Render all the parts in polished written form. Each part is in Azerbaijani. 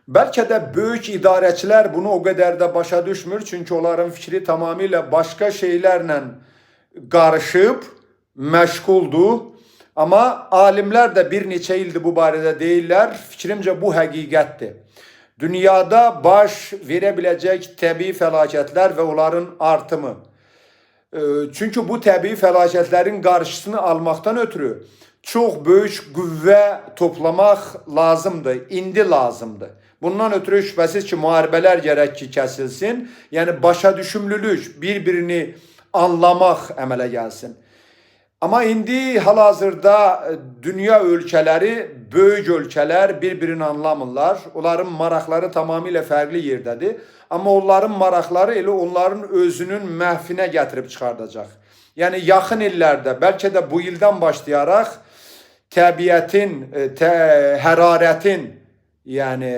Belki de büyük idarəçilər bunu o kadar da başa düşmür. Çünkü onların fikri tamamıyla başka şeylerle qarışıb, məşğuldur. Amma alimlər də bir neçə ildir bu barədə deyirlər. Fikrimcə bu həqiqətdir. Dünyada baş verə biləcək təbii fəlakətlər və onların artımı. Çünki bu təbii fəlakətlərin qarşısını almaqdan ötürü çox böyük qüvvə toplamaq lazımdır, indi lazımdır. Bundan ötürü şübhəsiz ki, müharibələr gərək ki, kəsilsin. Yəni başa düşümlülük, bir-birini anlamaq əmələ gəlsin. Amma indi hal-hazırda dünya ölkələri, böyük ölkələr bir-birini anlamırlar. Onların maraqları tamamilə fərqli yerdədir. Amma onların maraqları elə onların özünün məhvinə gətirib çıxardacaq. Yəni yaxın illərdə, bəlkə də bu ildən başlayaraq təbiətin, hərarətin, yəni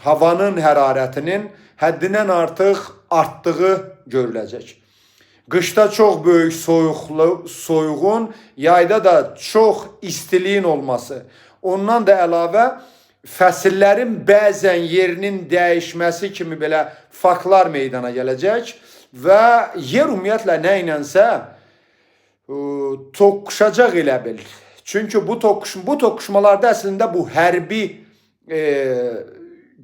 havanın hərarətinin həddindən artıq artdığı görüləcək. Qışda çox böyük soyuğun, yayda da çox istiliyin olması. Ondan da əlavə fəsillərin bəzən yerinin dəyişməsi kimi belə faktlar meydana gələcək və yer ümumiyyətlə nə ilənsə toqquşacaq elə bil. Çünki bu toqquşmalarda əslində bu hərbi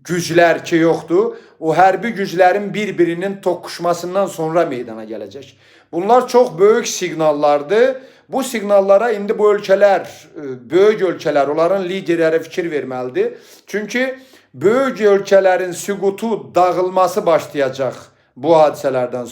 güclər ki yoxdur, o hərbi güclərin bir-birinin toqquşmasından sonra meydana gələcək. Bunlar çox böyük siqnallardır. Bu siqnallara indi bu ölkələr, böyük ölkələr, onların liderləri fikir verməlidir. Çünki böyük ölkələrin süqutu, dağılması başlayacaq bu hadisələrdən sonra.